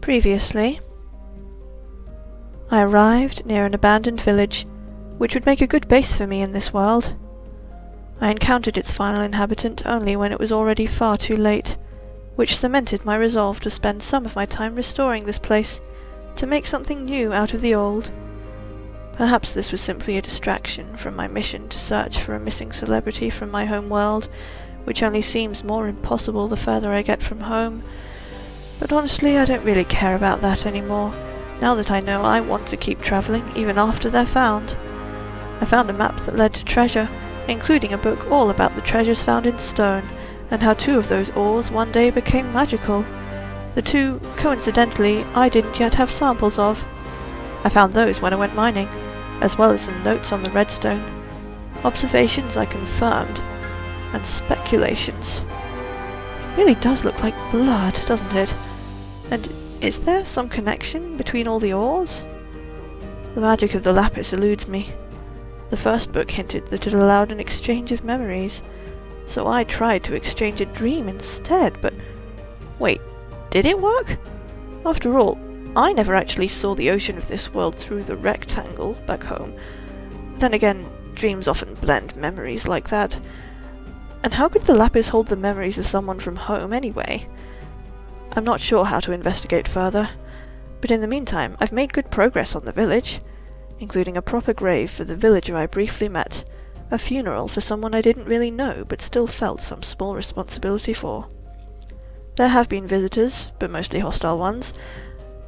Previously, I arrived near an abandoned village, which would make a good base for me in this world. I encountered its final inhabitant only when it was already far too late, which cemented my resolve to spend some of my time restoring this place, to make something new out of the old. Perhaps this was simply a distraction from my mission to search for a missing celebrity from my home world, which only seems more impossible the further I get from home. But honestly, I don't really care about that anymore, now that I know I want to keep travelling even after they're found. I found a map that led to treasure, including a book all about the treasures found in stone, and how 2 of those ores one day became magical. The 2, coincidentally, I didn't yet have samples of. I found those when I went mining, as well as some notes on the redstone. Observations I confirmed, and speculations. It really does look like blood, doesn't it? And is there some connection between all the ores? The magic of the lapis eludes me. The first book hinted that it allowed an exchange of memories, so I tried to exchange a dream instead, but wait, did it work? After all, I never actually saw the ocean of this world through the rectangle back home. Then again, dreams often blend memories like that. And how could the lapis hold the memories of someone from home anyway? I'm not sure how to investigate further, but in the meantime I've made good progress on the village, including a proper grave for the villager I briefly met, a funeral for someone I didn't really know but still felt some small responsibility for. There have been visitors, but mostly hostile ones.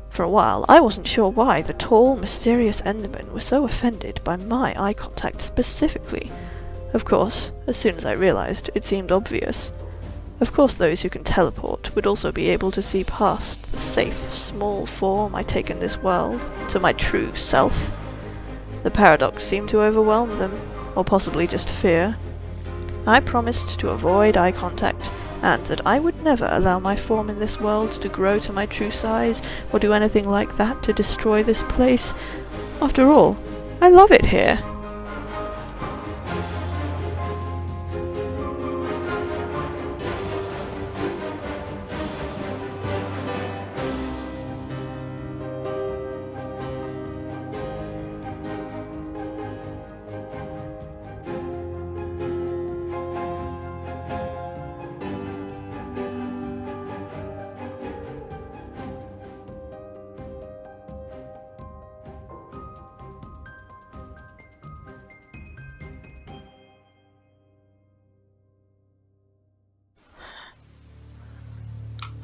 For a while I wasn't sure why the tall, mysterious Endermen were so offended by my eye contact specifically. Of course, as soon as I realized, it seemed obvious. Of course those who can teleport would also be able to see past the safe, small form I take in this world to my true self. The paradox seemed to overwhelm them, or possibly just fear. I promised to avoid eye contact, and that I would never allow my form in this world to grow to my true size, or do anything like that to destroy this place. After all, I love it here.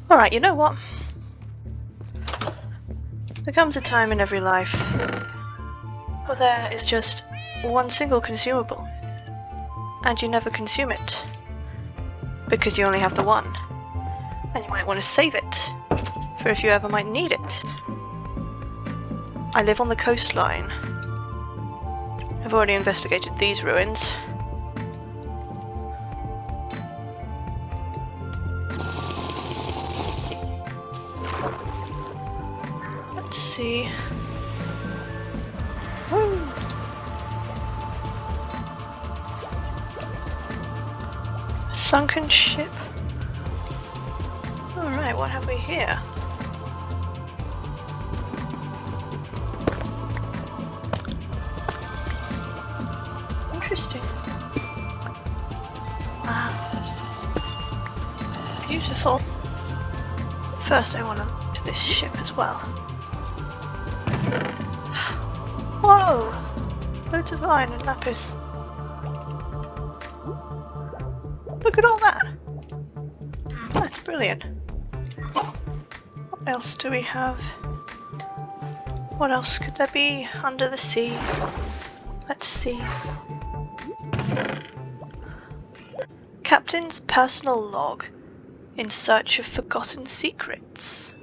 Alright, you know what? There comes a time in every life where there is just one single consumable, and you never consume it, because you only have the one, and you might want to save it, for if you ever might need it. I live on the coastline. I've already investigated these ruins. Let's see. Woo. Sunken ship. Alright, what have we here? Interesting. Wow. Beautiful. First I want to look to this ship as well. Whoa! Loads of iron and lapis. Look at all that! That's brilliant. What else do we have? What else could there be under the sea? Let's see. Captain's personal log. In search of forgotten secrets.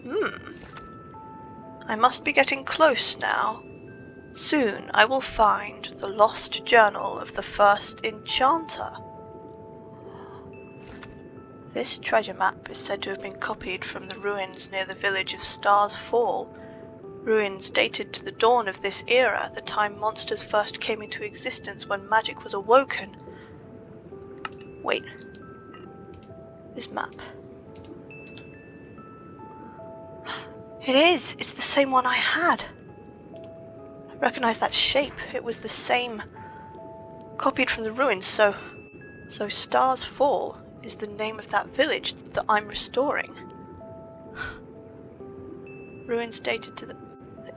I must be getting close now. Soon I will find the lost journal of the first enchanter. This treasure map is said to have been copied from the ruins near the village of Stars Fall. Ruins dated to the dawn of this era, the time monsters first came into existence when magic was awoken. Wait. This map. It is! It's the same one I had! I recognise that shape. It was the same, copied from the ruins, so Stars Fall is the name of that village that I'm restoring. Ruins dated to the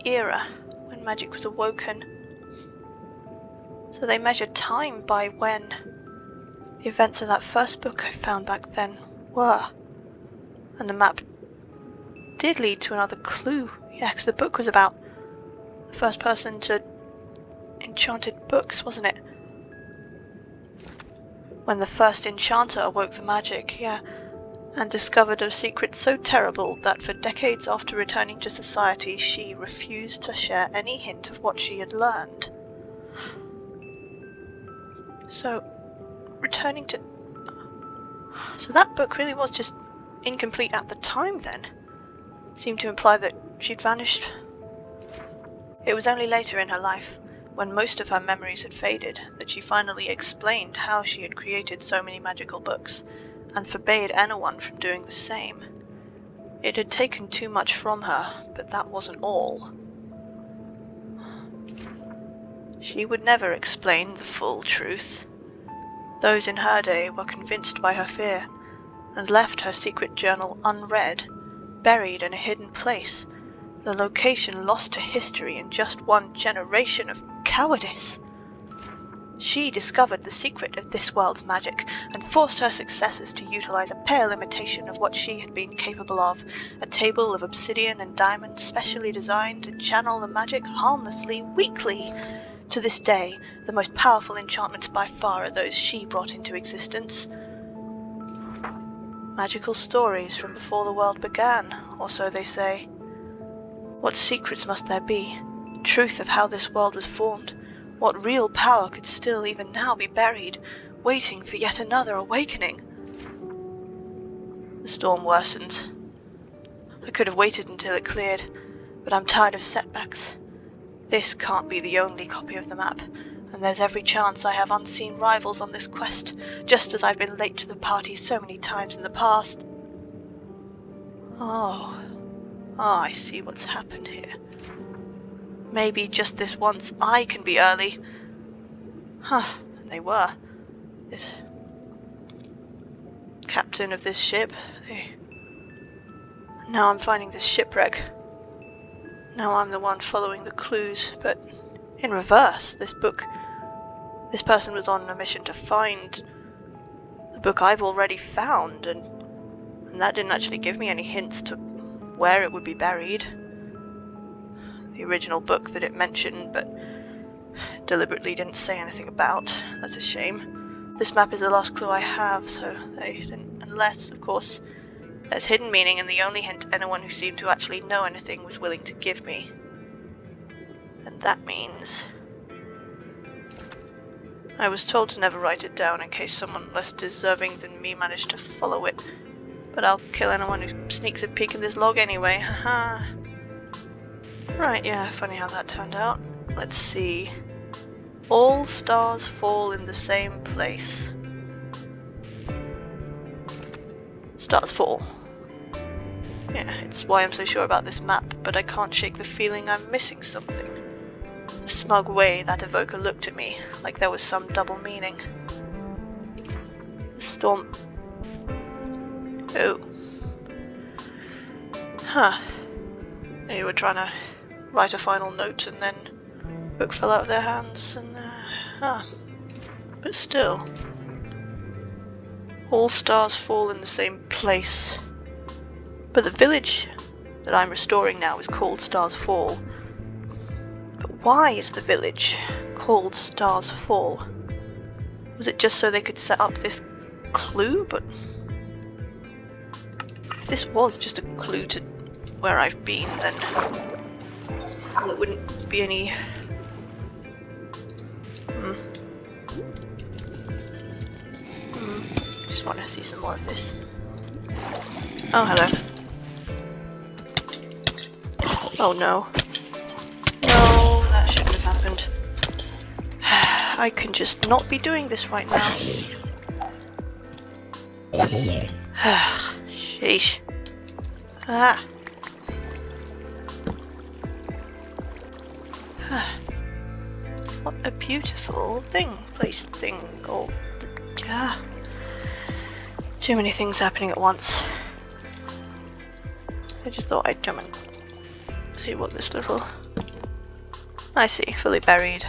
era when magic was awoken. So they measured time by when the events of that first book I found back then were. And the map did lead to another clue. Yeah, because the book was about the first person to enchanted books, wasn't it? When the first enchanter awoke the magic, yeah, and discovered a secret so terrible that for decades after returning to society, she refused to share any hint of what she had learned. So, So that book really was just incomplete at the time then. It seemed to imply that she'd vanished. It was only later in her life, when most of her memories had faded, that she finally explained how she had created so many magical books, and forbade anyone from doing the same. It had taken too much from her, but that wasn't all. She would never explain the full truth. Those in her day were convinced by her fear, and left her secret journal unread, buried in a hidden place, the location lost to history in just one generation of cowardice. She discovered the secret of this world's magic, and forced her successors to utilize a pale imitation of what she had been capable of, a table of obsidian and diamond specially designed to channel the magic harmlessly, weakly. To this day, the most powerful enchantments by far are those she brought into existence. Magical stories from before the world began, or so they say. What secrets must there be? Truth of how this world was formed. What real power could still, even now, be buried, waiting for yet another awakening? The storm worsened. I could have waited until it cleared, but I'm tired of setbacks. This can't be the only copy of the map, and there's every chance I have unseen rivals on this quest, just as I've been late to the party so many times in the past. Oh, I see what's happened here. Maybe just this once I can be early. And they were. This captain of this ship, Now I'm finding this shipwreck. Now I'm the one following the clues, but in reverse. This person was on a mission to find the book I've already found, and that didn't actually give me any hints to where it would be buried. The original book that it mentioned, but deliberately didn't say anything about. That's a shame. This map is the last clue I have, so they didn't, unless, of course, there's hidden meaning, and the only hint anyone who seemed to actually know anything was willing to give me. And that means I was told to never write it down in case someone less deserving than me managed to follow it. But I'll kill anyone who sneaks a peek in this log anyway, haha. Right, yeah, funny how that turned out. Let's see. All stars fall in the same place. Stars fall. Yeah, it's why I'm so sure about this map, but I can't shake the feeling I'm missing something. The smug way that evoker looked at me, like there was some double meaning. The storm... Oh. They were trying to write a final note, and then the book fell out of their hands, and but still. All stars fall in the same place. But the village that I'm restoring now is called Stars Fall. But why is the village called Stars Fall? Was it just so they could set up this clue? But if this was just a clue to where I've been, then there wouldn't be any... Just want to see some more of this. Oh, hello. Oh no. No, that shouldn't have happened. I can just not be doing this right now. Sheesh. What a beautiful thing, or... yeah. Too many things happening at once. I just thought I'd come and see what this little... I see, fully buried.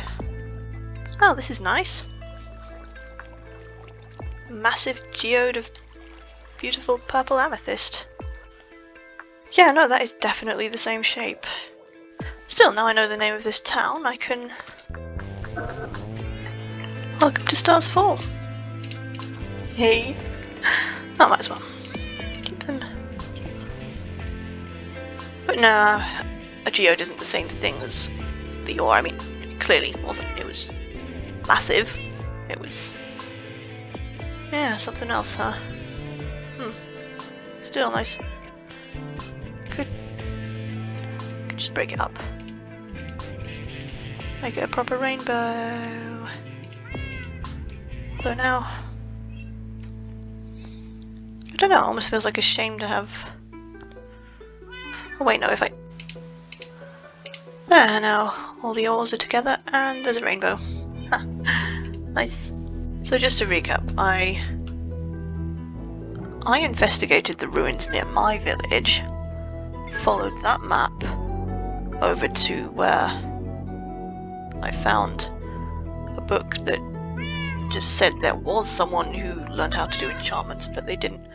Oh, this is nice. Massive geode of beautiful purple amethyst. Yeah, no, that is definitely the same shape. Still, now I know the name of this town, I can... Welcome to Stars Fall. Hey. I might as well keep them. But no, a geode isn't the same thing as the ore. I mean, it clearly wasn't. It was massive. It was... yeah, something else, huh? Still nice. Could just break it up. Make it a proper rainbow. Though now... I don't know, it almost feels like a shame to have... oh wait, no, if I... there, now all the ores are together and there's a rainbow. Nice. So just to recap, I investigated the ruins near my village, followed that map over to where I found a book that just said there was someone who learned how to do enchantments, but they didn't.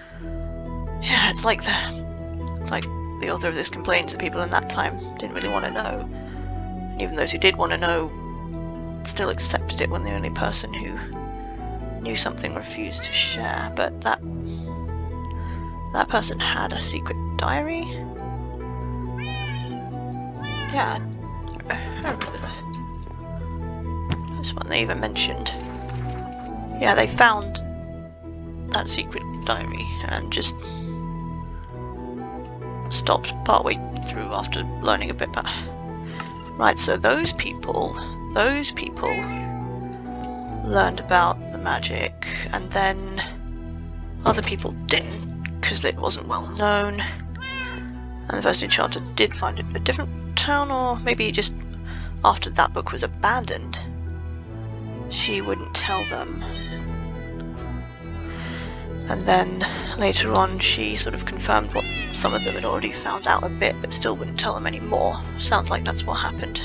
Yeah, it's like the author of this complains that people in that time didn't really want to know. And even those who did want to know still accepted it when the only person who knew something refused to share. But that person had a secret diary? Yeah, I remember this one they even mentioned. Yeah, they found that secret diary and just stopped partway through after learning a bit about... Right, so those people learned about the magic, and then other people didn't, because it wasn't well known. And the first enchanter did find a different town, or maybe just after that book was abandoned, she wouldn't tell them. And then later on she sort of confirmed what some of them had already found out a bit, but still wouldn't tell them any more. Sounds like that's what happened.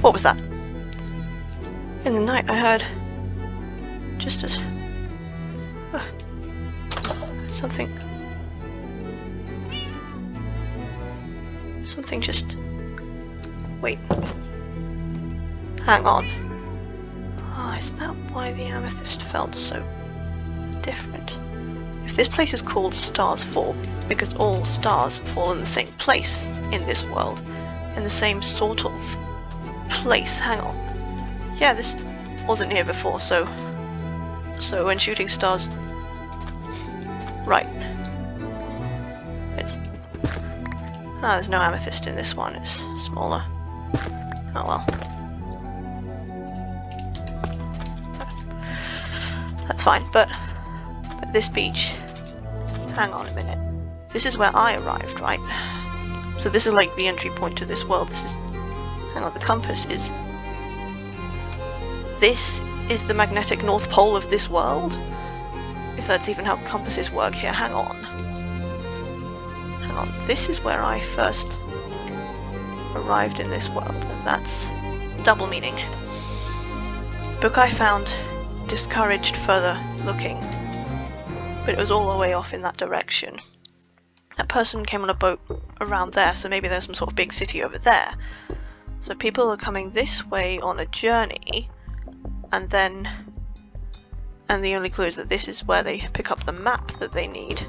What was that? In the night I heard just as... something just... wait. Hang on. Oh, is that why the amethyst felt so different? If this place is called Stars Fall, because all stars fall in the same place in this world, in the same sort of place. Hang on. Yeah, this wasn't here before, so when shooting stars... right. It's... there's no amethyst in this one, it's smaller. Oh well. That's fine, but this beach... hang on a minute. This is where I arrived, right? So this is like the entry point to this world. This is... hang on, the compass is... this is the magnetic North Pole of this world? If that's even how compasses work here. Hang on. Hang on. This is where I first arrived in this world, and that's double meaning. Book I found discouraged further looking, but it was all the way off in that direction. That person came on a boat around there, so maybe there's some sort of big city over there. So people are coming this way on a journey, and the only clue is that this is where they pick up the map that they need,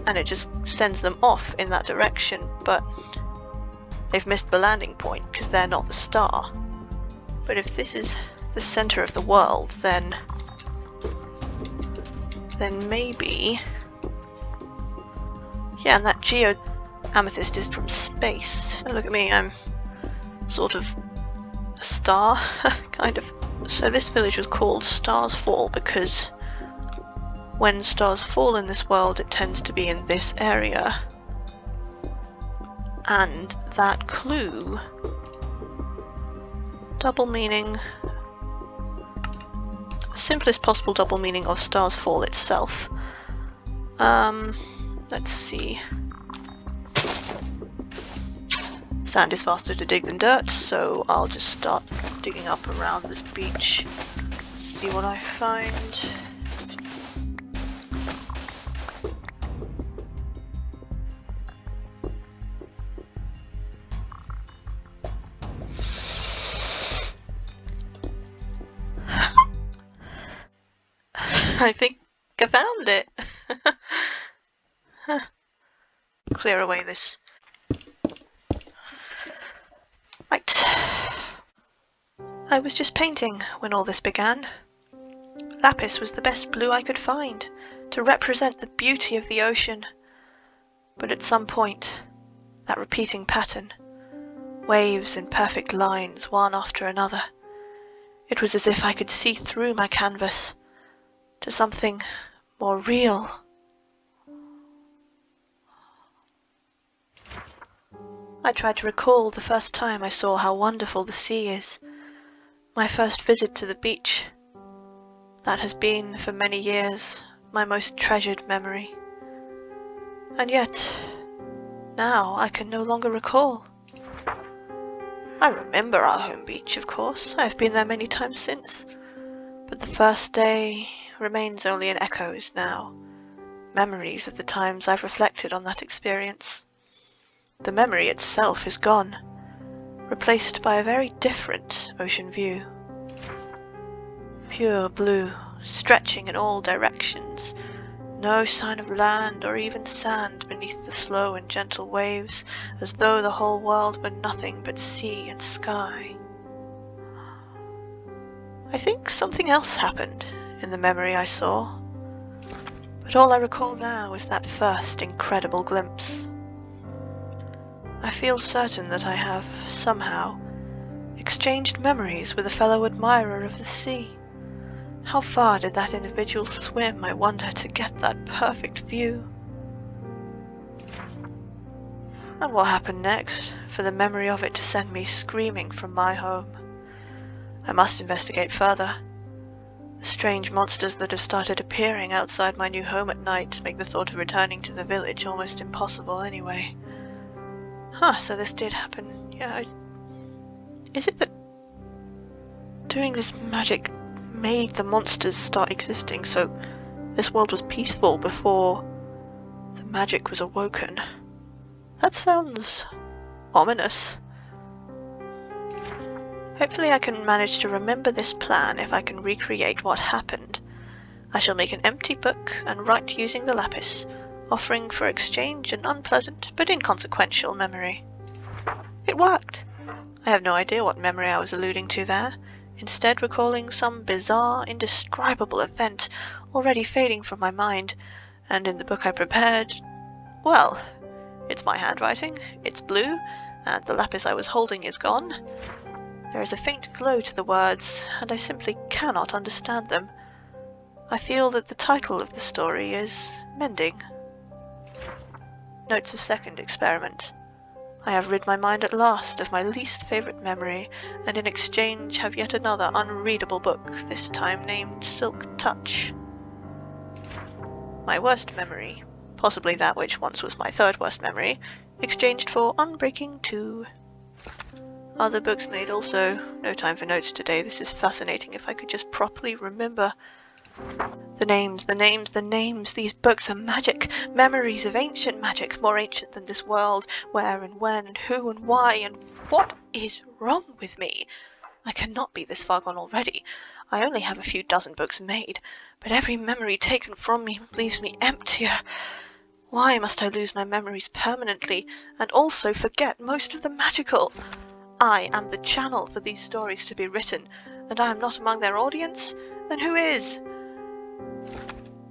and it just sends them off in that direction, but they've missed the landing point because they're not the star. But if this is the center of the world, then maybe... yeah, and that geo amethyst is from space. And look at me, I'm sort of a star, kind of. So this village was called Stars Fall because when stars fall in this world, it tends to be in this area. And that clue, double meaning, simplest possible double meaning of Stars Fall itself. Let's see. Sand is faster to dig than dirt, so I'll just start digging up around this beach, see what I find. I think I found it! Clear away this. Right. I was just painting when all this began. Lapis was the best blue I could find to represent the beauty of the ocean. But at some point, that repeating pattern, waves in perfect lines one after another, it was as if I could see through my canvas to something more real. I tried to recall the first time I saw how wonderful the sea is, my first visit to the beach. That has been, for many years, my most treasured memory. And yet, now I can no longer recall. I remember our home beach, of course. I have been there many times since. But the first day remains only in echoes now, memories of the times I've reflected on that experience. The memory itself is gone, replaced by a very different ocean view. Pure blue, stretching in all directions, no sign of land or even sand beneath the slow and gentle waves, as though the whole world were nothing but sea and sky. I think something else happened in the memory I saw, but all I recall now is that first incredible glimpse. I feel certain that I have, somehow, exchanged memories with a fellow admirer of the sea. How far did that individual swim, I wonder, to get that perfect view? And what happened next, for the memory of it to send me screaming from my home? I must investigate further. The strange monsters that have started appearing outside my new home at night make the thought of returning to the village almost impossible anyway. So this did happen. Yeah, is it that doing this magic made the monsters start existing, so this world was peaceful before the magic was awoken? That sounds ominous. Hopefully I can manage to remember this plan if I can recreate what happened. I shall make an empty book and write using the lapis, offering for exchange an unpleasant but inconsequential memory. It worked! I have no idea what memory I was alluding to there, instead recalling some bizarre, indescribable event already fading from my mind, and in the book I prepared, well, it's my handwriting, it's blue, and the lapis I was holding is gone. There is a faint glow to the words, and I simply cannot understand them. I feel that the title of the story is Mending. Notes of second experiment. I have rid my mind at last of my least favourite memory, and in exchange have yet another unreadable book, this time named Silk Touch. My worst memory, possibly that which once was my third worst memory, exchanged for Unbreaking 2. Other books made also. No time for notes today. This is fascinating. If I could just properly remember. The names, the names, the names. These books are magic. Memories of ancient magic. More ancient than this world. Where and when and who and why and what is wrong with me? I cannot be this far gone already. I only have a few dozen books made, but every memory taken from me leaves me emptier. Why must I lose my memories permanently and also forget most of the magical? I am the channel for these stories to be written, and I am not among their audience? Then who is?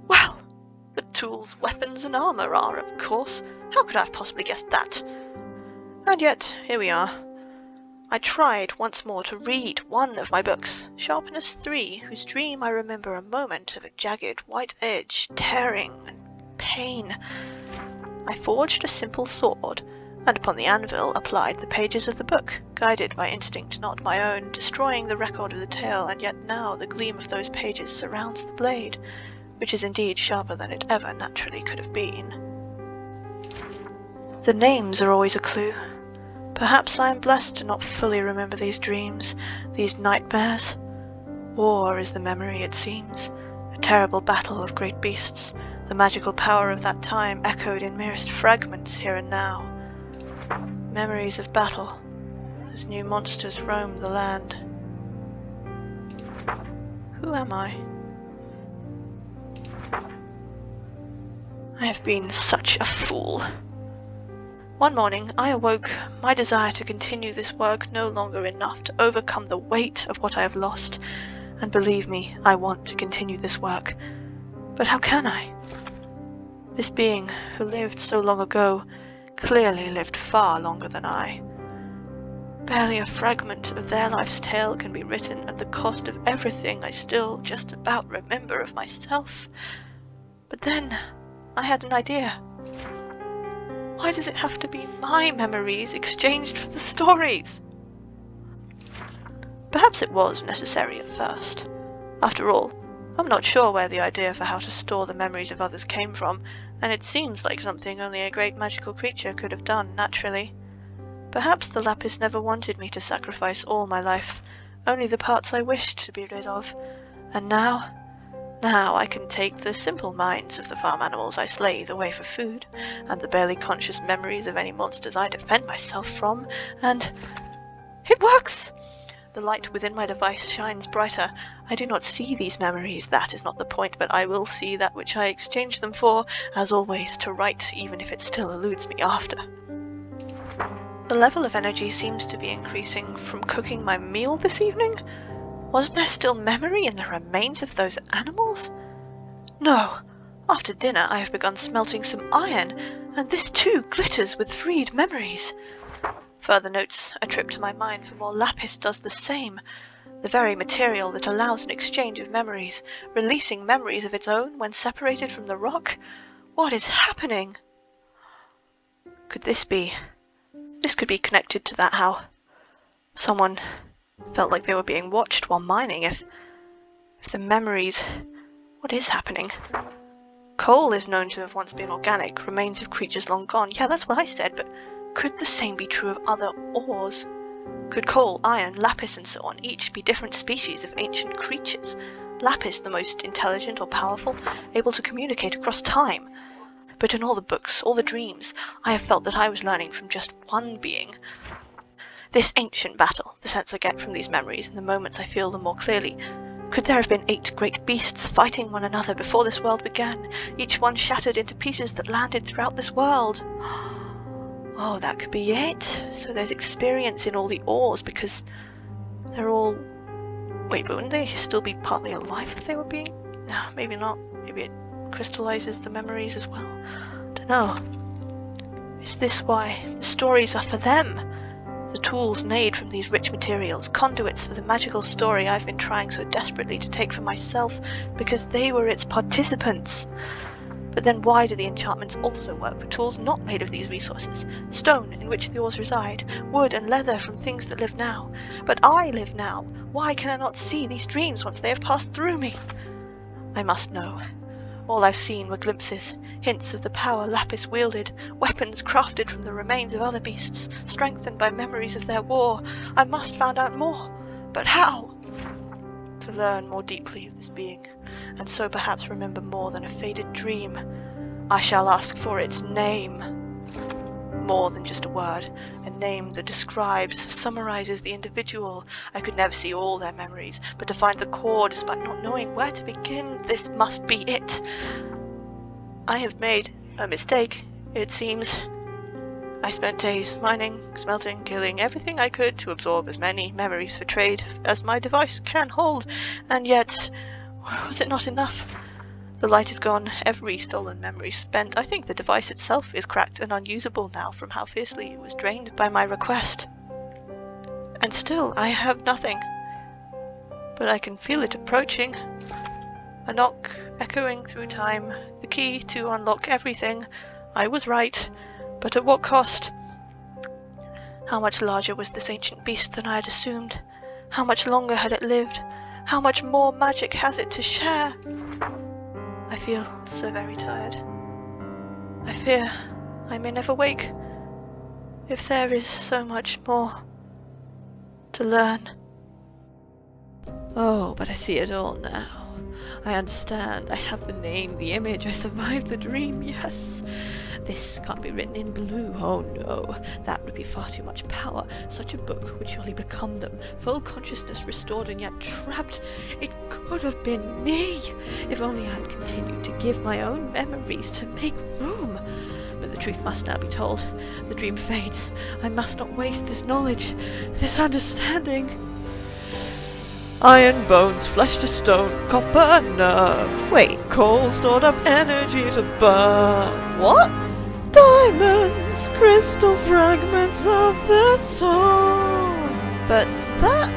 Well, the tools, weapons, and armour are, of course. How could I have possibly guessed that? And yet, here we are. I tried once more to read one of my books, Sharpness 3, whose dream I remember a moment of a jagged white edge, tearing and pain. I forged a simple sword, and upon the anvil applied the pages of the book, guided by instinct not my own, destroying the record of the tale, and yet now the gleam of those pages surrounds the blade, which is indeed sharper than it ever naturally could have been. The names are always a clue. Perhaps I am blessed to not fully remember these dreams, these nightmares. War is the memory, it seems, a terrible battle of great beasts, the magical power of that time echoed in merest fragments here and now. Memories of battle, as new monsters roam the land. Who am I? I have been such a fool. One morning I awoke, my desire to continue this work no longer enough to overcome the weight of what I have lost, and believe me, I want to continue this work. But how can I? This being who lived so long ago clearly lived far longer than I. Barely a fragment of their life's tale can be written at the cost of everything I still just about remember of myself. But then I had an idea. Why does it have to be my memories exchanged for the stories? Perhaps it was necessary at first. After all, I'm not sure where the idea for how to store the memories of others came from, and it seems like something only a great magical creature could have done naturally. Perhaps the lapis never wanted me to sacrifice all my life, only the parts I wished to be rid of, and now I can take the simple minds of the farm animals I slay away for food, and the barely conscious memories of any monsters I defend myself from, and... It works! The light within my device shines brighter. I do not see these memories, that is not the point, but I will see that which I exchange them for, as always, to write, even if it still eludes me after. The level of energy seems to be increasing from cooking my meal this evening. Wasn't there still memory in the remains of those animals? No. After dinner I have begun smelting some iron, and this too glitters with freed memories. Further notes, a trip to my mind for more lapis does the same. The very material that allows an exchange of memories, releasing memories of its own when separated from the rock. What is happening? Could this be? This could be connected to that how someone felt like they were being watched while mining. If the memories... What is happening? Coal is known to have once been organic, remains of creatures long gone. Yeah, that's what I said, but could the same be true of other ores? Could coal, iron, lapis and so on each be different species of ancient creatures? Lapis the most intelligent or powerful, able to communicate across time. But in all the books, all the dreams, I have felt that I was learning from just one being. This ancient battle, the sense I get from these memories and the moments I feel them more clearly. Could there have been 8 great beasts fighting one another before this world began, each one shattered into pieces that landed throughout this world? Oh, that could be it. So there's experience in all the ores because they're all... Wait, but wouldn't they still be partly alive if they were being... No, maybe not. Maybe it crystallizes the memories as well. Dunno. Is this why the stories are for them? The tools made from these rich materials, conduits for the magical story I've been trying so desperately to take for myself, because they were its participants. But then why do the enchantments also work for tools not made of these resources? Stone, in which the ores reside, wood and leather from things that live now. But I live now. Why can I not see these dreams once they have passed through me? I must know. All I've seen were glimpses, hints of the power lapis wielded, weapons crafted from the remains of other beasts, strengthened by memories of their war. I must find out more. But how? To learn more deeply of this being, and so perhaps remember more than a faded dream. I shall ask for its name. More than just a word, a name that describes, summarizes the individual. I could never see all their memories, but to find the core despite not knowing where to begin, this must be it. I have made a mistake, it seems. I spent days mining, smelting, killing everything I could to absorb as many memories for trade as my device can hold, and yet, was it not enough? The light is gone, every stolen memory spent. I think the device itself is cracked and unusable now from how fiercely it was drained by my request. And still I have nothing. But I can feel it approaching. A knock echoing through time, the key to unlock everything. I was right, but at what cost? How much larger was this ancient beast than I had assumed? How much longer had it lived? How much more magic has it to share? I feel so very tired. I fear I may never wake, if there is so much more to learn. Oh, but I see it all now. I understand. I have the name, the image. I survived the dream, yes. This can't be written in blue. Oh no, that would be far too much power. Such a book would surely become them. Full consciousness restored and yet trapped. It could have been me, if only I had continued to give my own memories to make room. But the truth must now be told. The dream fades. I must not waste this knowledge, this understanding. Iron bones, flesh to stone, copper nerves. Wait, coal stored up energy to burn. What? Diamonds, crystal fragments of the soul. But that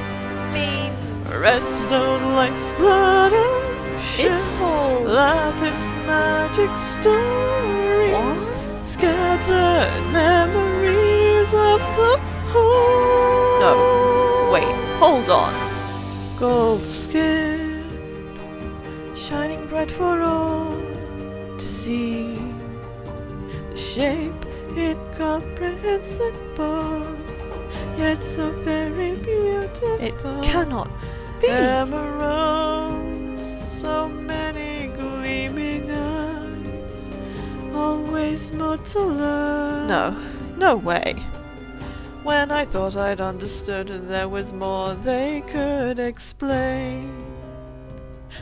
means redstone, life, blood, and it's all lapis magic stories. What? Scattered memories of the whole. No, wait, hold on. Gold skin, shining bright for all to see. The shape incomprehensible, yet so very beautiful. It cannot be. Emeralds, so many gleaming eyes, always more to learn. No way. When I thought I'd understood, there was more they could explain.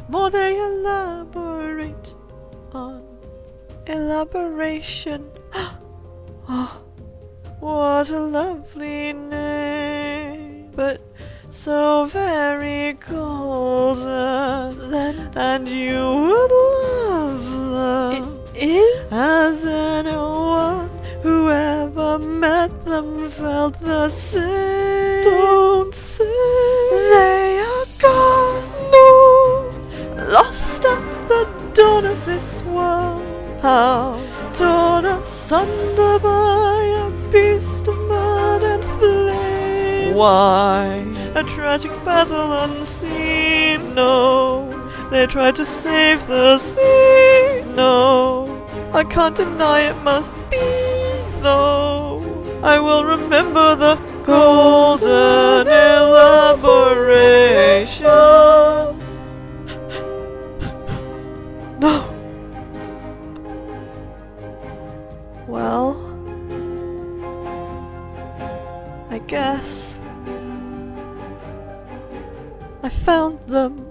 More they elaborate on. Elaboration. Oh, what a lovely name. But so very golden. Then, and you would love them. It is? As anyone who ever met them felt the same. Don't say they are gone, no, lost at the dawn of this world. How torn asunder by a beast of mud and flame. Why a tragic battle unseen? No, they tried to save the sea. No, I can't deny it must be. Though I will remember the golden elaboration. No. Well, I guess I found them.